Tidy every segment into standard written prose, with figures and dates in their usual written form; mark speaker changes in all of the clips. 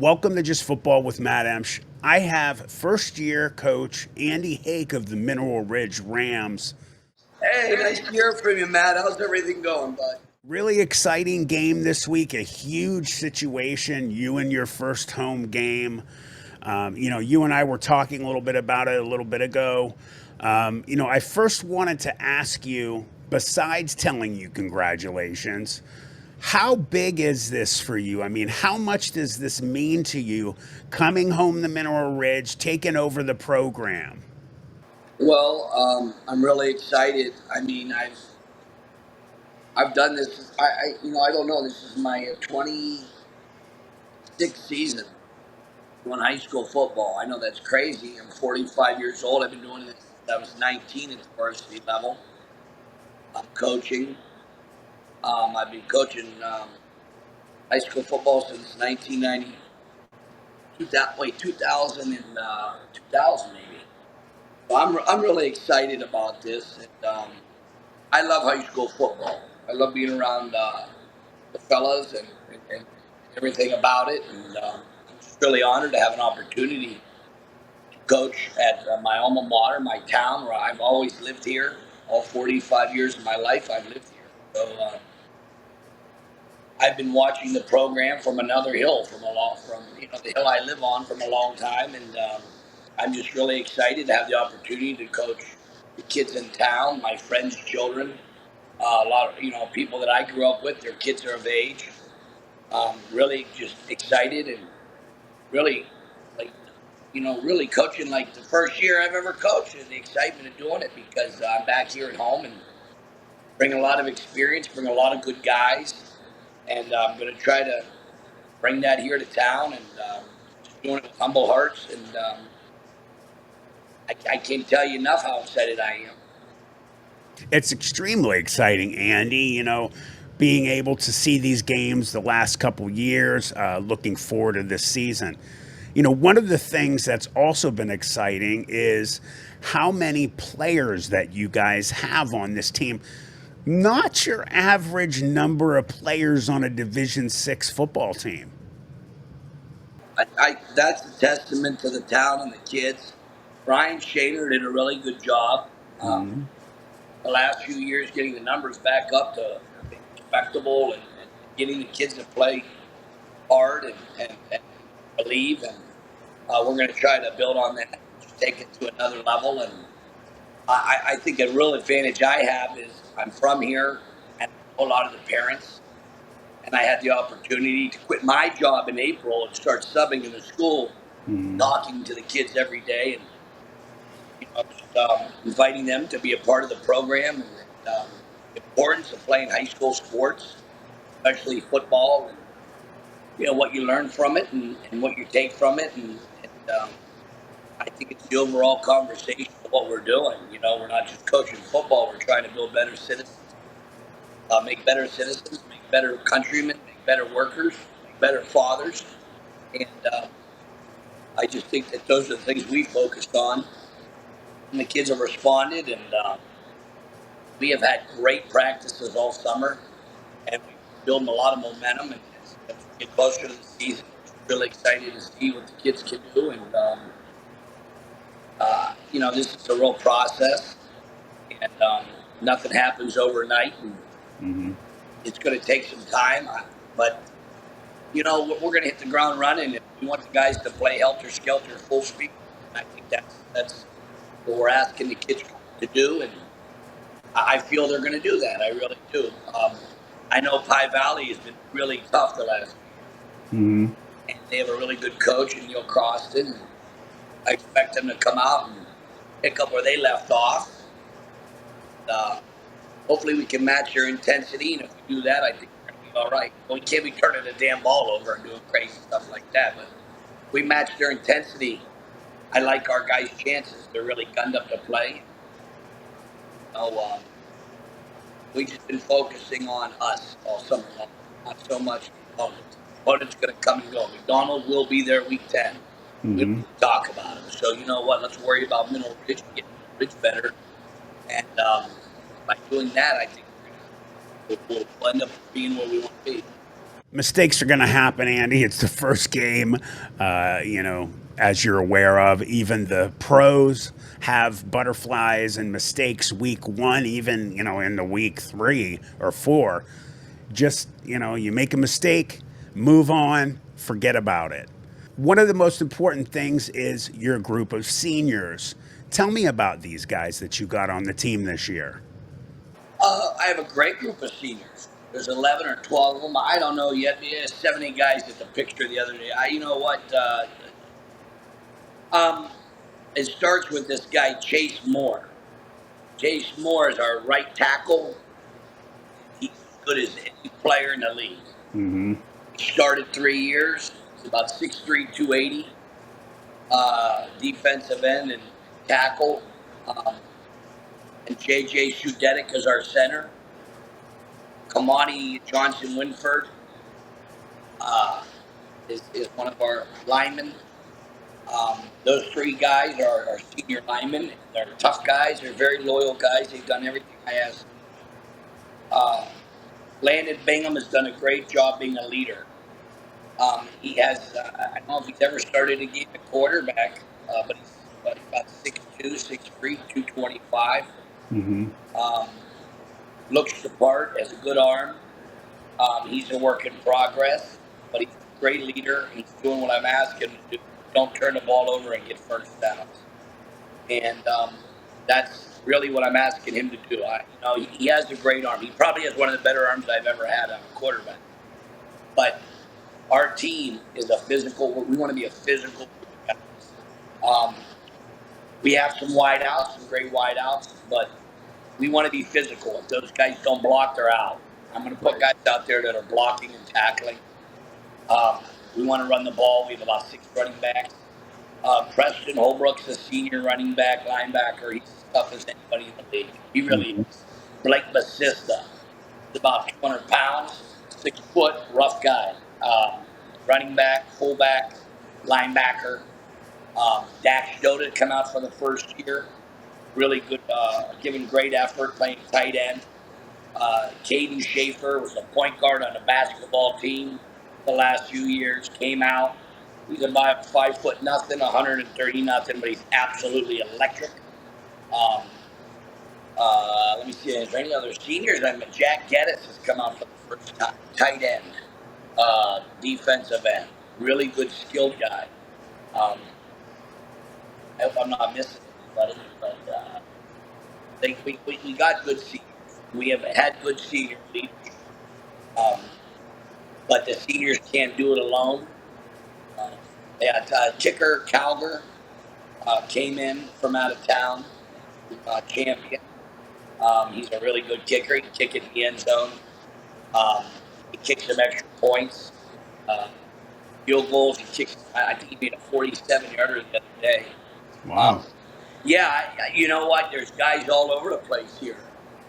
Speaker 1: Welcome to Just Football with Matt Emch. I have first year coach Andy Hake of the Mineral Ridge Rams.
Speaker 2: Hey, nice to hear from you, Matt. How's everything going, bud?
Speaker 1: Really exciting game this week, a huge situation. You and your first home game. You and I were talking a little bit about it a little bit ago. I first wanted to ask you, besides telling you congratulations, how big is this for you? I mean, how much does this mean to you coming home to Mineral Ridge, taking over the program?
Speaker 2: Well, I'm really excited. I mean, I've done this. I don't know. This is my 26th season doing high school football. I know that's crazy. I'm 45 years old. I've been doing this since I was 19 at the varsity level. I'm coaching. I've been coaching high school football since 1990. 2000 and 2000 maybe. So I'm really excited about this, and I love high school football. I love being around the fellas and everything about it. And I'm just really honored to have an opportunity to coach at my alma mater, my town, where I've always lived here. All 45 years of my life, I've lived here. So I've been watching the program from another hill, from the hill I live on, from a long time, and I'm just really excited to have the opportunity to coach the kids in town, my friends' children, a lot of people that I grew up with. Their kids are of age. Really just excited and really like really coaching like the first year I've ever coached, and the excitement of doing it because I'm back here at home and bring a lot of experience, bring a lot of good guys, and I'm going to try to bring that here to town and just doing it with humble hearts. And I can't tell you enough how excited I am.
Speaker 1: It's extremely exciting, Andy. Being able to see these games the last couple years, looking forward to this season. One of the things that's also been exciting is how many players that you guys have on this team. Not your average number of players on a Division 6 football team.
Speaker 2: That's a testament to the town and the kids. Brian Shaner did a really good job
Speaker 1: Mm-hmm.
Speaker 2: the last few years getting the numbers back up to respectable and getting the kids to play hard and believe. And we're going to try to build on that, just take it to another level. And I think a real advantage I have is I'm from here, and I know a lot of the parents. And I had the opportunity to quit my job in April and start subbing in the school,
Speaker 1: Mm-hmm.
Speaker 2: talking to the kids every day, and just, inviting them to be a part of the program and the importance of playing high school sports, especially football, and what you learn from it and what you take from it, and I think it's the overall conversation of what we're doing. We're not just coaching football; we're trying to build better citizens, make better countrymen, make better workers, make better fathers, and I just think that those are the things we focused on, and the kids have responded, and we have had great practices all summer, and we're building a lot of momentum, and as we get closer to the season, we're really excited to see what the kids can do, and this is a real process, and nothing happens overnight, and
Speaker 1: Mm-hmm.
Speaker 2: it's going to take some time, but we're going to hit the ground running, and we want the guys to play helter skelter, full speed. And I think that's what we're asking the kids to do, and I feel they're going to do that. I really do. I know Pie Valley has been really tough the last few years,
Speaker 1: Mm-hmm.
Speaker 2: and they have a really good coach in Neil Croston. And I expect them to come out and pick up where they left off. Uh, Hopefully, we can match their intensity, and if we do that, I think we're going to be all right. Well, we can't be turning the damn ball over and doing crazy stuff like that, but if we match their intensity, I like our guys' chances. They're really gunned up to play. So we just been focusing on us all summer long, not so much the opponents. The opponent's going to come and go. McDonald will be there week 10. We don't
Speaker 1: Mm-hmm.
Speaker 2: need to talk about him. So you know what? Let's worry about Mineral Ridge and get Mineral Ridge better. And by doing that, I think we'll end up being where we want to be.
Speaker 1: Mistakes are going to happen, Andy. It's the first game. As you're aware of, even the pros have butterflies and mistakes week one, even, in the week 3 or 4. Just, you make a mistake, move on, forget about it. One of the most important things is your group of seniors. Tell me about these guys that you got on the team this year.
Speaker 2: I have a great group of seniors. There's 11 or 12 of them. I don't know yet. Yeah, 70 guys at the picture the other day. You know what? Um, it starts with this guy, Chase Moore. Chase Moore is our right tackle. He's as good as any player in the league.
Speaker 1: Mm-hmm.
Speaker 2: He started 3 years. He's about 6'3", 280. Defensive end and tackle. Um, and J.J. Shudetic is our center. Kamani Johnson Winford uh, is one of our linemen. Those three guys are our senior linemen. They're tough guys. They're very loyal guys. They've done everything I asked. Landon Bingham has done a great job being a leader. He has, I don't know if he's ever started a game at quarterback, but he's about 6'2", 6'3", 225.
Speaker 1: Mm-hmm.
Speaker 2: Um, looks the part, has a good arm. He's a work in progress, but he's a great leader. He's doing what I'm asking him to do. Don't turn the ball over and get first downs. And that's really what I'm asking him to do. He has a great arm. He probably has one of the better arms I've ever had on a quarterback. But our team is a physical. We want to be a physical group of guys. We have some wideouts, some great wideouts, but we want to be physical. If those guys don't block, they're out. I'm going to put guys out there that are blocking and tackling. We want to run the ball. We have about 6 running backs. Preston Holbrook's a senior running back, linebacker. He's as tough as anybody in the league. He really
Speaker 1: Mm-hmm.
Speaker 2: is. Blake Basista is about 200 pounds, 6 foot, rough guy. Running back, fullback, linebacker. Dax Doda come out for the first year. Really good, giving great effort, playing tight end. Caden Schaefer was a point guard on a basketball team the last few years. Came out. He's about 5 foot nothing, 130 nothing, but he's absolutely electric. Um, Let me see. Is there any other seniors? Jack Geddes has come out for the first time. Tight end, defensive end, really good skilled guy. Um, I hope I'm not missing anybody, but we got good seniors. We have had good senior leadership. Um, but the seniors can't do it alone. Uh, Kicker Calger came in from out of town, champion. He's a really good kicker. He can kick it in the end zone. Um, he kicks some extra points. Uh, Field goals. He kicks. I think he made a 47-yarder the other day.
Speaker 1: Wow.
Speaker 2: Um, yeah, you know what? There's guys all over the place here.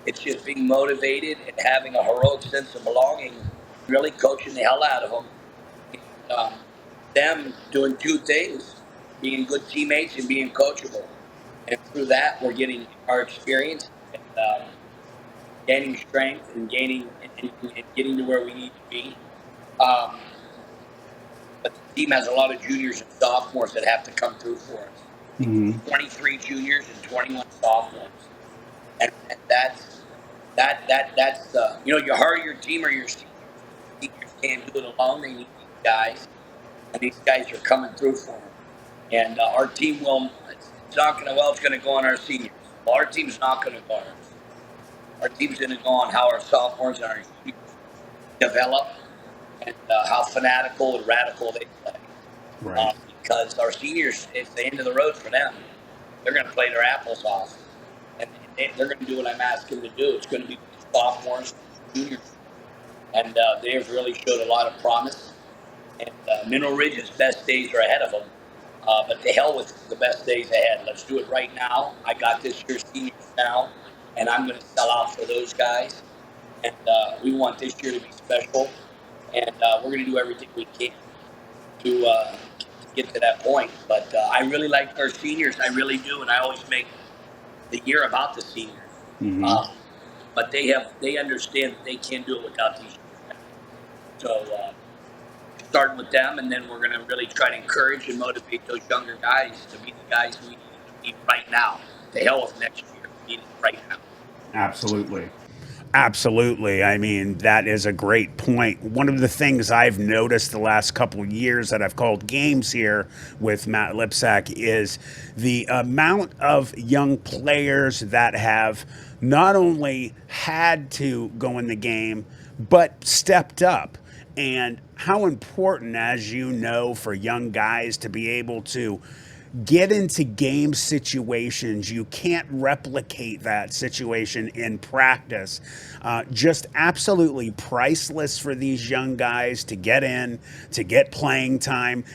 Speaker 2: It's just being motivated and having a heroic sense of belonging, really coaching the hell out of them. And, them doing 2 things, being good teammates and being coachable. And through that, we're getting our experience and gaining strength and and getting to where we need to be. Um, but the team has a lot of juniors and sophomores that have to come through for us.
Speaker 1: Mm-hmm.
Speaker 2: 23 juniors and 21 sophomores, and that's you hire your team or your seniors. Seniors can't do it alone. They need these guys, and these guys are coming through for them. And our team will. It's not going to. Well, it's going to go on our seniors. Well, our team's not going to go on our seniors. Our team's going to go on how our sophomores and our juniors develop and how fanatical and radical they play.
Speaker 1: Right.
Speaker 2: Because our seniors, it's the end of the road for them. They're going to play their apples off, and they're going to do what I'm asking them to do. It's going to be sophomores, juniors, and they have really showed a lot of promise. And Mineral Ridge's best days are ahead of them. But to hell with the best days ahead. Let's do it right now. I got this year's seniors now, and I'm going to sell out for those guys. And we want this year to be special, and we're going to do everything we can to get to that point. But I really like our seniors. I really do, and I always make the year about the seniors.
Speaker 1: Mm-hmm.
Speaker 2: Um, but they understand that they can't do it without these guys. So starting with them, and then we're going to really try to encourage and motivate those younger guys to be the guys we need them to be right now. To hell with next year. We need it right now.
Speaker 1: Absolutely. Absolutely. I mean, that is a great point. One of the things I've noticed the last couple of years that I've called games here with Matt Lipcsack is the amount of young players that have not only had to go in the game, but stepped up. And how important, as you know, for young guys to be able to get into game situations. You can't replicate that situation in practice. Just absolutely priceless for these young guys to get in, to get playing time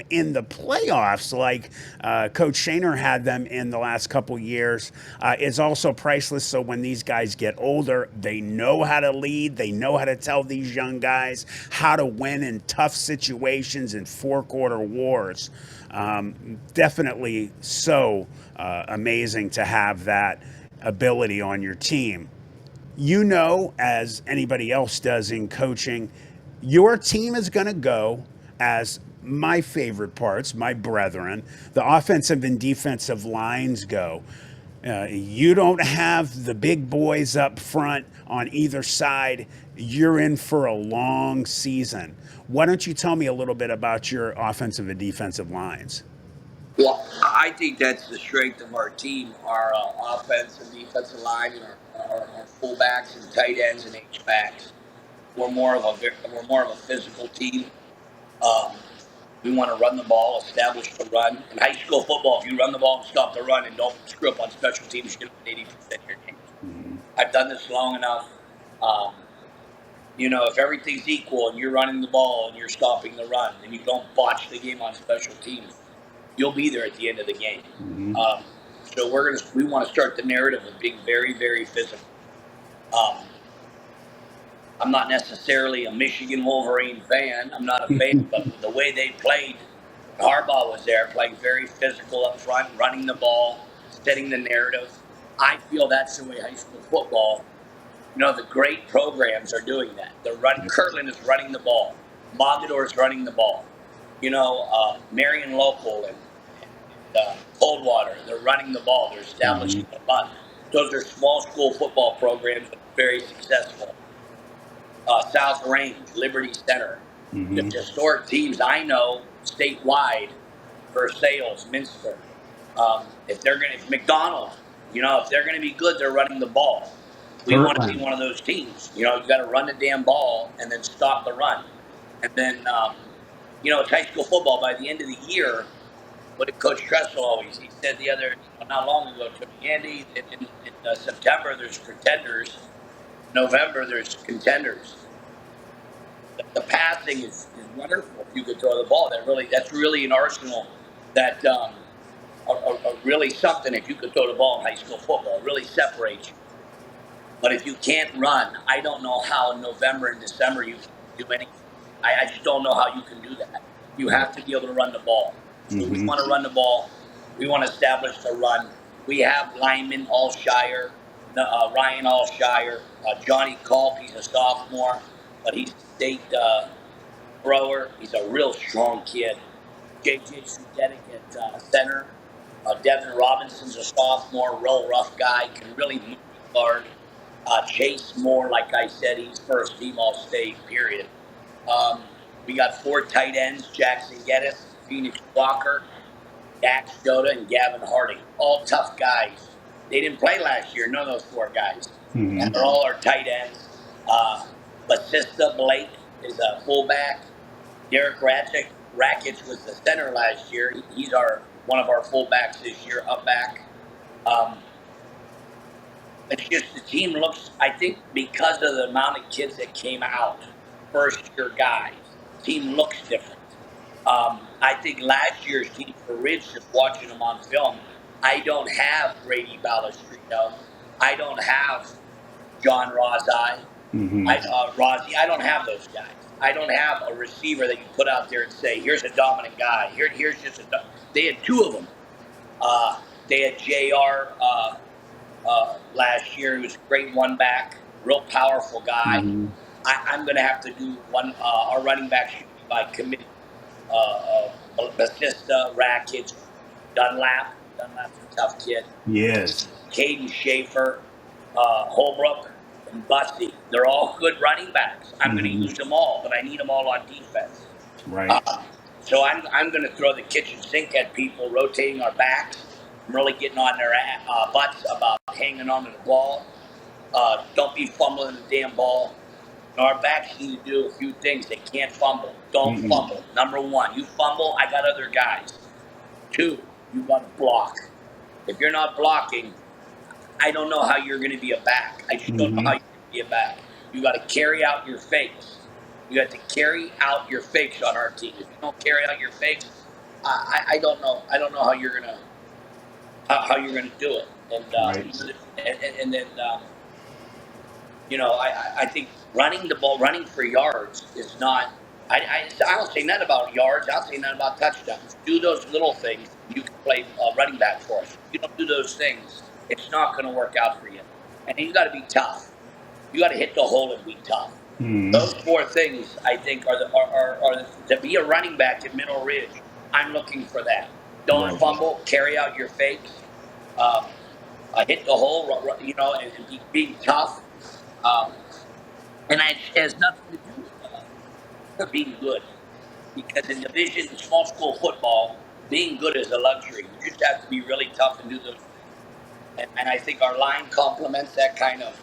Speaker 1: in the playoffs, like Coach Shaner had them in the last couple years, is also priceless. So when these guys get older, they know how to lead, they know how to tell these young guys how to win in tough situations in four-quarter wars. Definitely so amazing to have that ability on your team. You know, as anybody else does in coaching, your team is going to go as my favorite parts, my brethren, the offensive and defensive lines go. You don't have the big boys up front on either side. You're in for a long season. Why don't you tell me a little bit about your offensive and defensive lines?
Speaker 2: Well, I think that's the strength of our team, our offense and defensive line, and our fullbacks and tight ends and H backs. We're more of a physical team. Um, we want to run the ball, establish the run. In high school football, if you run the ball and stop the run and don't screw up on special teams, you're going to win 80% of your games.
Speaker 1: Mm-hmm.
Speaker 2: I've done this long enough. Um, if everything's equal and you're running the ball and you're stopping the run and you don't botch the game on special teams, you'll be there at the end of the game.
Speaker 1: Mm-hmm.
Speaker 2: Um, so we want to start the narrative of being very, very physical. Um, I'm not necessarily a Michigan Wolverine fan. I'm not a fan, but the way they played, Harbaugh was there, playing very physical up front, running the ball, setting the narrative. I feel that's the way high school football. The great programs are doing that. Kirtland is running the ball. Mogador is running the ball. Marion Local and Coldwater, they're running the ball. They're
Speaker 1: Mm-hmm.
Speaker 2: establishing the run. Those are small school football programs that are very successful. South Range, Liberty Center.
Speaker 1: Mm-hmm.
Speaker 2: There's historic teams I know statewide for sales, Minster. If McDonald's, if they're gonna be good, they're running the ball. We want to be
Speaker 1: Kirtland.
Speaker 2: one of those teams. You got to run the damn ball and then stop the run. And then, it's high school football. By the end of the year, what did Coach Tressel always? He said not long ago to me, Andy, in September there's pretenders, November there's contenders. The passing is wonderful if you could throw the ball. That's really an arsenal that really something if you could throw the ball in high school football. It really separates you. But if you can't run, I don't know how in November and December you can do anything. I just don't know how you can do that. You have to be able to run the ball. So we
Speaker 1: Mm-hmm.
Speaker 2: want to run the ball. We want to establish the run. We have lineman Allshire, Ryan Allshire, Johnny Culp. He's a sophomore, but he's a state thrower. He's a real strong kid. JJ Sudetic at center. Devin Robinson's a sophomore, real rough guy, can really move the guard. Chase Moore, like I said, he's first team All State, period. Um, we got four tight ends: Jackson Geddes, Phoenix Walker, Dax Joda, and Gavin Harding. All tough guys. They didn't play last year, none of those four guys. And
Speaker 1: Mm-hmm.
Speaker 2: they're all our tight ends. Basista Blake is a fullback. Derek Rakic was the center last year. He's one of our fullbacks this year, up back. Um, it's just the team looks, I think, because of the amount of kids that came out, first year guys, team looks different. I think last year's team for Ridge, just watching them on film, I don't have Grady Balistrito. I don't have John Rozai.
Speaker 1: Mm-hmm.
Speaker 2: Rozzy. I don't have those guys. I don't have a receiver that you put out there and say, "Here's a dominant guy." Here's just a. They had two of them. They had Jr. Last year, who was a great one back, real powerful guy.
Speaker 1: Mm-hmm.
Speaker 2: I'm going to have to do one. Our running back should be by committee. Batista, Rackage, Dunlap. Dunlap's a tough kid.
Speaker 1: Yes.
Speaker 2: Caden Schaefer, Holbrook, and Busty. They're all good running backs. I'm going to
Speaker 1: Hmm.
Speaker 2: use them all, but I need them all on defense.
Speaker 1: Right.
Speaker 2: Uh, so I'm going to throw the kitchen sink at people, rotating our backs. I'm really getting on their butts about hanging on to the ball. Don't be fumbling the damn ball. Our backs need to do a few things. They can't fumble. Don't
Speaker 1: Mm-mm.
Speaker 2: fumble. Number one, you fumble, I got other guys. Two, you got to block. If you're not blocking, I don't know how you're going to be a back. I just don't know
Speaker 1: Hmm.
Speaker 2: how you're going to be a back. You got to carry out your fakes. You got to carry out your fakes on our team. If you don't carry out your fakes, I don't know. I don't know how you're gonna how you're gonna do it.
Speaker 1: Right.
Speaker 2: And then I think running the ball, running for yards is not. I don't say nothing about yards. I'll say nothing about touchdowns. Do those little things. You can play running back for us. If you don't do those things, it's not going to work out for you. And you got to be tough. You got to hit the hole and be tough.
Speaker 1: Hmm.
Speaker 2: Those four things, I think, to be a running back at Middle Ridge. I'm looking for that. Don't
Speaker 1: Right.
Speaker 2: fumble. Carry out your fakes. Um, hit the hole. And being tough. Um, and it has nothing to do with being good. Because in division, small school football, being good is a luxury. You just have to be really tough and do those things. And I think our line complements that kind of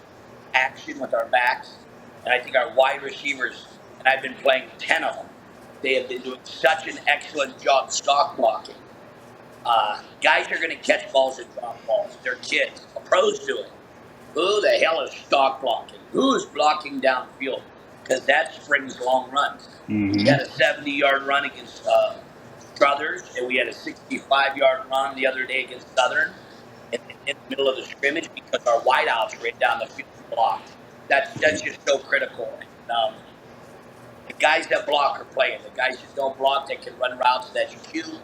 Speaker 2: action with our backs. And I think our wide receivers, and I've been playing 10 of them, they have been doing such an excellent job stock blocking. Guys are going to catch balls and drop balls. They're kids. Pros do it. Who the hell is stock blocking? Who is blocking downfield? Because that springs long runs. We
Speaker 1: Hmm.
Speaker 2: had a 70-yard run against Struthers, and we had a 65-yard run the other day against Southern in the middle of the scrimmage because our wideouts ran down the field and blocked. That's just so critical. And, the guys that block are playing. The guys that don't block, they can run routes that you cue.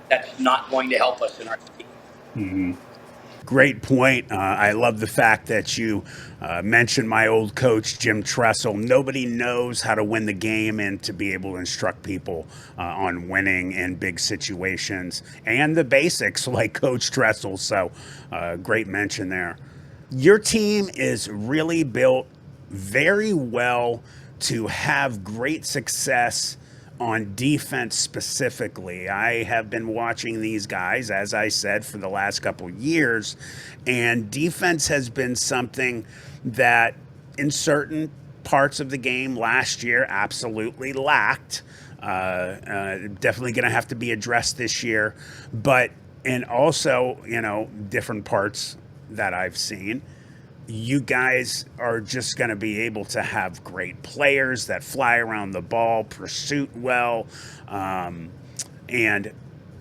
Speaker 2: That's not going to help us in our scheme.
Speaker 1: Hmm. Great point. I love the fact that you mentioned my old coach, Jim Tressel. Nobody knows how to win the game and to be able to instruct people on winning in big situations and the basics like Coach Tressel. So, great mention there. Your team is really built very well to have great success on defense specifically. I have been watching these guys, as I said, for the last couple of years, and defense has been something that in certain parts of the game last year absolutely lacked. Definitely going to have to be addressed this year, but and also, different parts that I've seen, you guys are just going to be able to have great players that fly around the ball, pursuit well, and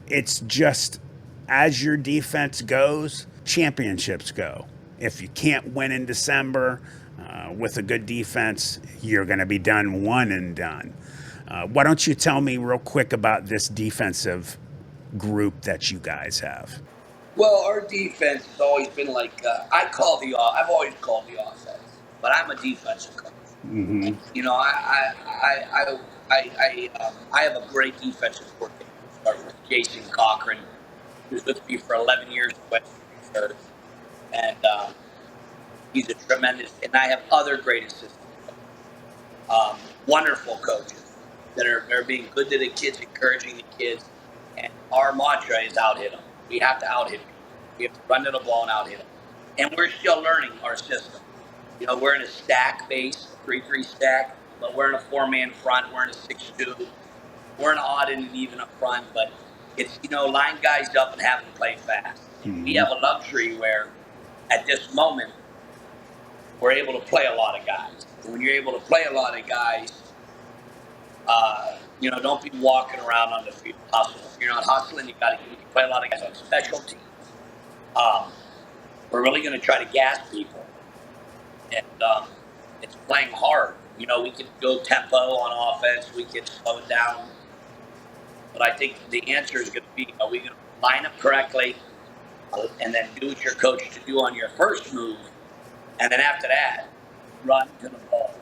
Speaker 1: it's just as your defense goes, championships go. If you can't win in December with a good defense, you're going to be done one and done. Why don't you tell me real quick about this defensive group that you guys have?
Speaker 2: Well, our defense has always been like I've always called the offense, but I'm a defensive coach.
Speaker 1: Mm-hmm.
Speaker 2: I have a great defensive coordinator. Start with Jason Cochran, who's with me for 11 years in Western Reserve, and he's a tremendous. And I have other great assistant coaches, wonderful coaches that are being good to the kids, encouraging the kids. And our mantra is out hit them. We have to out hit people. We have to run to the ball and out hit them. And we're still learning our system. We're in a stack base, 3-3 stack, but we're in a four-man front. We're in a 6-2. We're an odd and an even up front, but it's, line guys up and have them play fast. And we
Speaker 1: Mm-hmm.
Speaker 2: have a luxury where at this moment, we're able to play a lot of guys. And when you're able to play a lot of guys, don't be walking around on the field hustling. If you're not hustling, you can play a lot of guys on special teams. Um, we're really going to try to gas people, and it's playing hard. We can go tempo on offense. We can slow it down. But I think the answer is going to be: are we going to line up correctly, and then do what you're coached to do on your first move, and then after that, run to the ball.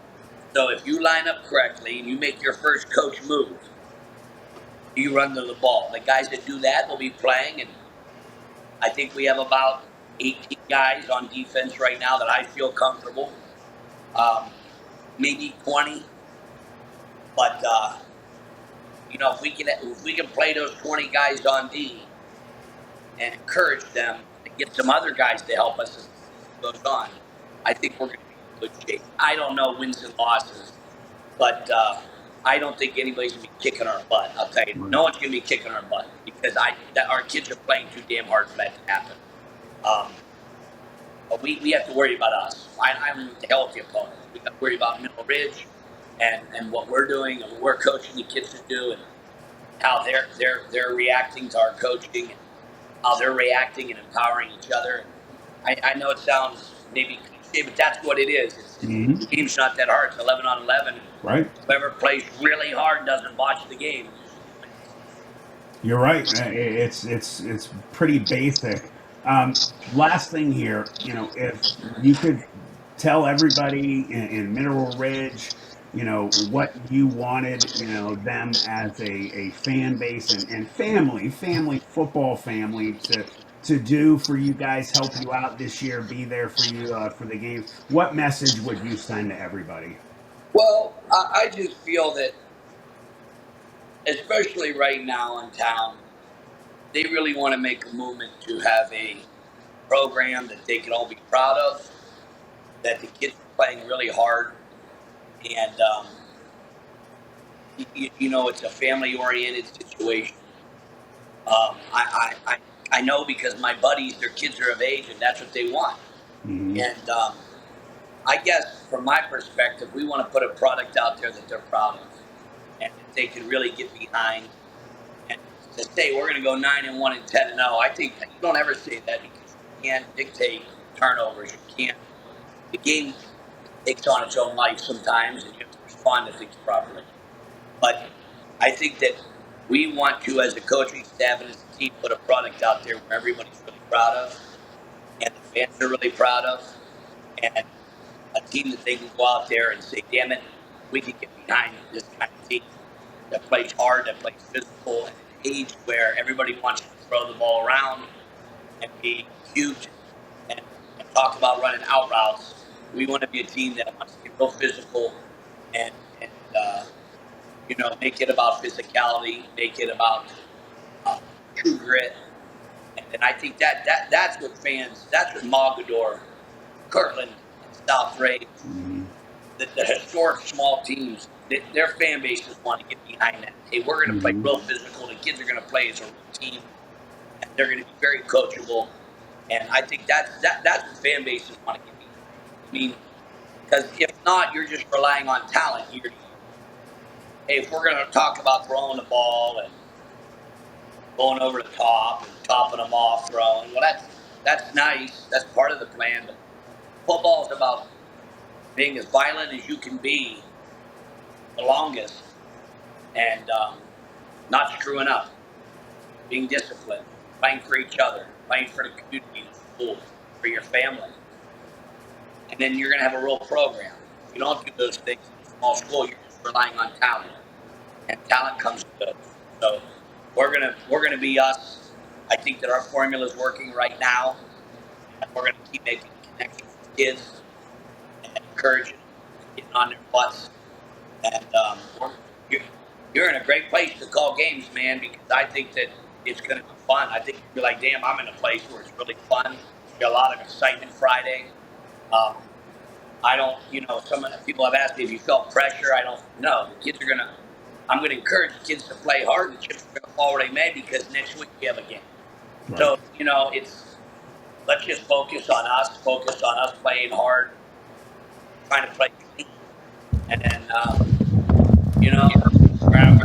Speaker 2: So if you line up correctly and you make your first coach move, you run to the ball. The guys that do that will be playing, and I think we have about 18 guys on defense right now that I feel comfortable. Um, Maybe 20, but if we can play those 20 guys on D and encourage them and get some other guys to help us as the season goes on, I think we're going to be in good shape. I don't know wins and losses, but I don't think anybody's going to be kicking our butt. I'll tell you,
Speaker 1: Right.
Speaker 2: no one's going to be kicking our butt because our kids are playing too damn hard for that to happen. Um, but we have to worry about us. I'm the hell with the opponents. We got to worry about Middle Ridge and what we're doing and what we're coaching the kids to do and how they're reacting to our coaching and how they're reacting and empowering each other. I know it sounds maybe cliche, but that's what it is.
Speaker 1: Hmm.
Speaker 2: The game's not that hard. It's 11 on 11.
Speaker 1: Right.
Speaker 2: Whoever plays really hard doesn't botch the game usually wins.
Speaker 1: You're right. It's pretty basic. Last thing here, if you could tell everybody in Mineral Ridge, what you wanted, them as a fan base and family football family to do for you guys, help you out this year, be there for you for the games. What message would you send to everybody?
Speaker 2: Well, I just feel that, especially right now in town, they really want to make a movement to have a program that they can all be proud of, that the kids are playing really hard, and it's a family oriented situation. I know because my buddies, their kids are of age, and that's what they want.
Speaker 1: Hmm.
Speaker 2: And I guess from my perspective, we want to put a product out there that they're proud of, and that they can really get behind. And to say we're going to go 9-1 and 10-0, I think you don't ever say that because you can't dictate turnovers. You can't. The game takes on its own life sometimes, and you have to respond to things properly. But I think that we want to, as a coaching staff and as a team, put a product out there where everybody's really proud of, and the fans are really proud of, and a team that they can go out there and say, "Damn it, we can get behind this kind of team that plays hard, that plays physical, and an age where everybody wants to throw the ball around and be cute and, and talk about running out routes. We want to be a team that wants to get real physical and make it about physicality, make it about uh, true grit, and I think that's what Mogador, Kirtland, and South Ray,
Speaker 1: Hmm.
Speaker 2: the historic small teams, their fan bases want to get behind that. Hey, we're going to play
Speaker 1: Hmm.
Speaker 2: real physical. The kids are going to play as a real team, and they're going to be very coachable. And I think that's what fan bases want to get behind. I mean, because if not, you're just relying on talent year to year. Hey, if we're going to talk about throwing the ball and going over the top and topping them off, throwing, well, that's nice. That's part of the plan. But football is about being as violent as you can be the longest and not screwing up, being disciplined, playing for each other, playing for the community, the school, for your family. And then you're going to have a real program. If you don't do those things in a small school, you're just relying on talent, and talent comes to those. So we're gonna be us. I think that our formula is working right now, and we're gonna keep making connections with kids and encouraging them and getting on their butts. And you're, you're in a great place to call games, man, because I think that it's going to be fun. I think you'll be like, damn, I'm in a place where it's really fun. There's a lot of excitement Friday. Um, I don't, some of the people have asked me if you felt pressure. I don't know. The kids are going to, I'm going to encourage the kids to play hard. The chips are going to fall where they may because next week we have a game.
Speaker 1: Right.
Speaker 2: So, let's just focus on us playing hard, trying to play clean. And then, we're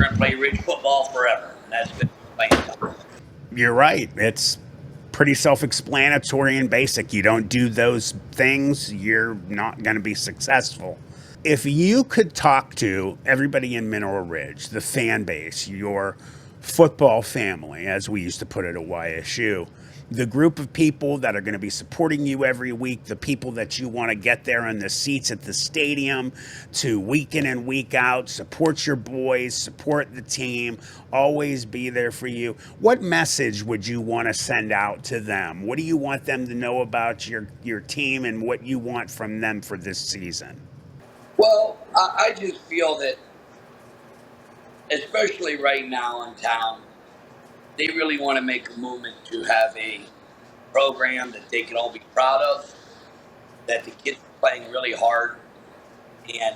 Speaker 2: going to play Ridge football forever. And that's going to be playing time.
Speaker 1: You're right. It's pretty self-explanatory and basic. You don't do those things, you're not going to be successful. If you could talk to everybody in Mineral Ridge, the fan base, your football family, as we used to put it at YSU. The group of people that are going to be supporting you every week, the people that you want to get there in the seats at the stadium to week in and week out, support your boys, support the team, always be there for you. What message would you want to send out to them? What do you want them to know about your team and what you want from them for this season?
Speaker 2: Well, I just feel that, especially right now in town, they really want to make a movement to have a program that they can all be proud of, that the kids are playing really hard, and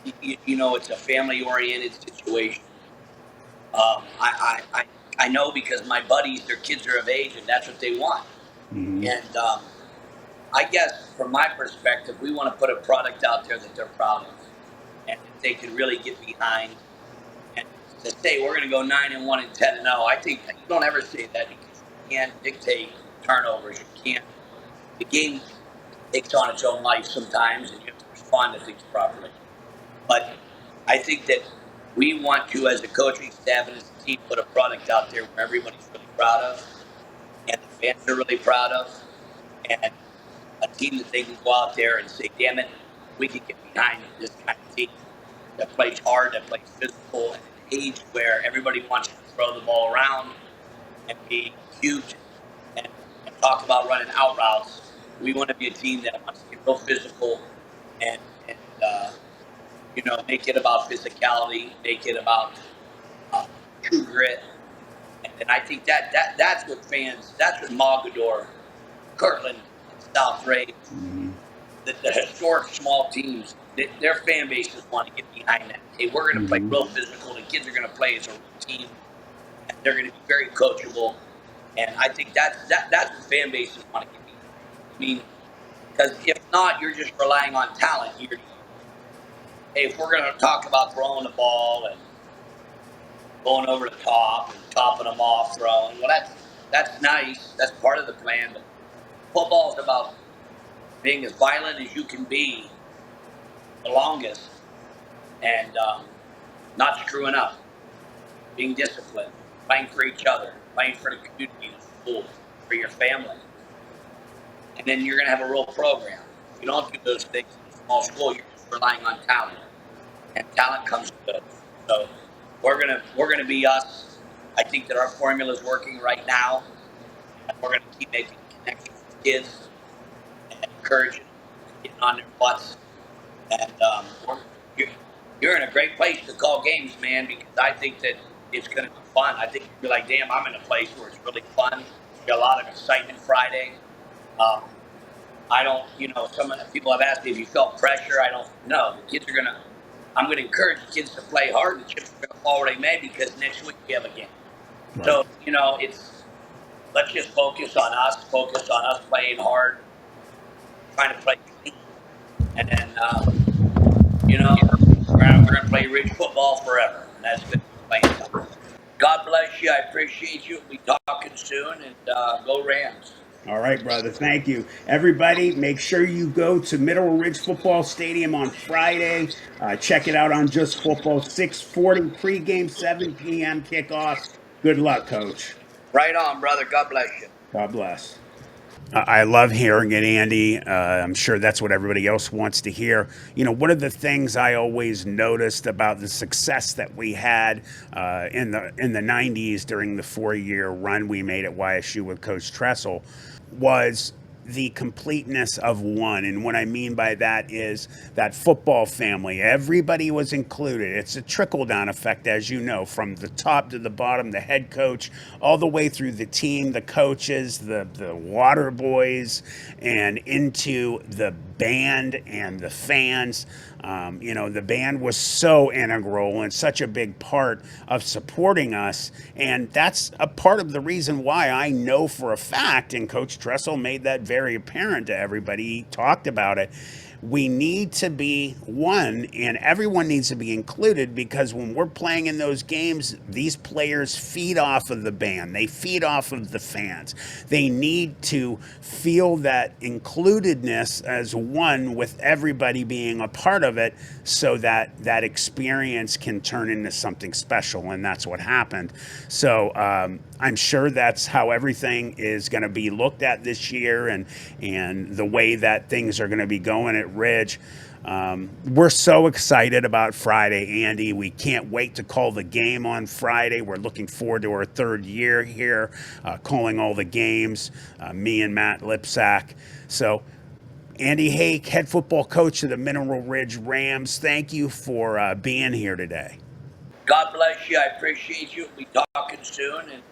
Speaker 2: it's a family-oriented situation. I know because my buddies, their kids are of age, and that's what they want.
Speaker 1: Mm-hmm.
Speaker 2: And I guess from my perspective, we want to put a product out there that they're proud of, and that they can really get behind. And to say we're going to go 9-1 and 10-0, I think you don't ever say that because you can't dictate turnovers. You can't. The game takes on its own life sometimes, and you have to respond to things properly. But I think that we want to, as a coaching staff and as a team, put a product out there where everybody's really proud of, and the fans are really proud of, and a team that they can go out there and say, "Damn it, we can get behind this kind of team that plays hard, that plays physical, and an age where everybody wants to throw the ball around and be cute and, and talk about running out routes. We want to be a team that wants to get real physical and make it about physicality, make it about uh, true grit. And I think that's what fans, that's what Mogador, Kirtland, and South Ray,
Speaker 1: Mm-hmm.
Speaker 2: the historic small teams, their fan bases want to get behind that. Hey, we're going to play
Speaker 1: Mm-hmm.
Speaker 2: real physical. The kids are going to play as a real team, and they're going to be very coachable. And I think that's what fan bases want to get behind. I mean, because if not, you're just relying on talent year to year. Hey, if we're going to talk about throwing the ball and going over the top and topping them off, throwing, well, that's nice. That's part of the plan. But football is about being as violent as you can be the longest and not screwing up, being disciplined, playing for each other, playing for the community, the school, for your family. And then you're going to have a real program. If you don't do those things in a small school, you're just relying on talent. And talent comes to us. So we're gonna be us. I think that our formula is working right now, and we're gonna keep making connections with kids and encouraging them and getting on their butts. And you're, you're in a great place to call games, man, because I think that it's gonna be fun. I think you'll be like, damn, I'm in a place where it's really fun. There's a lot of excitement Friday. Um, I don't, some of the people have asked me if you felt pressure. I don't know. The kids are gonna. I'm going to encourage the kids to play hard. The chips are going to fall where they may because next week we have a game.
Speaker 1: Right.
Speaker 2: So it's let's just focus on us playing hard, trying to play clean, and then we're going to play rich football forever, and that's going to be playing time. God bless you. I appreciate you. We'll be talking soon, and go Rams.
Speaker 1: All right, brother. Thank you. Everybody, make sure you go to Middle Ridge Football Stadium on Friday. Check it out on Just Football, 6:40 pregame, 7 p.m. kickoff. Good luck, Coach.
Speaker 2: Right on, brother. God bless you.
Speaker 1: God bless. I love hearing it, Andy. I'm sure that's what everybody else wants to hear. One of the things I always noticed about the success that we had in the '90s during the 4-year run we made at YSU with Coach Tressel was the completeness of one. And what I mean by that is that football family, everybody was included. It's a trickle down effect, as you know, from the top to the bottom, the head coach, all the way through the team, the coaches, the water boys, and into the band and the fans. The band was so integral and such a big part of supporting us. And that's a part of the reason why I know for a fact, and Coach Tressel made that very apparent to everybody, he talked about it. we need to be one, and everyone needs to be included, because when we're playing in those games, these players feed off of the band, they feed off of the fans. They need to feel that includedness as one with everybody being a part of it, so that that experience can turn into something special, and that's what happened. So I'm sure that's how everything is going to be looked at this year, and the way that things are going to be going at Ridge. We're so excited about Friday, Andy. We can't wait to call the game on Friday. We're looking forward to our third year here, calling all the games, me and Matt Lipcsack. So, Andy Hake, head football coach of the Mineral Ridge Rams, thank you for being here today.
Speaker 2: God bless you. I appreciate you. We'll be talking soon, and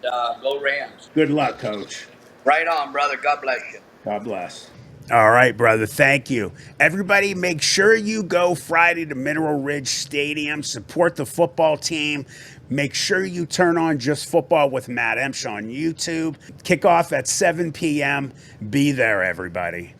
Speaker 2: go Rams.
Speaker 1: Good luck, coach.
Speaker 2: Right on, brother. God bless you.
Speaker 1: God bless. All right, brother. Thank you. Everybody, make sure you go Friday to Mineral Ridge Stadium. Support the football team. Make sure you turn on Just Football with Matt Emch on YouTube. Kickoff at 7 p.m. Be there, everybody.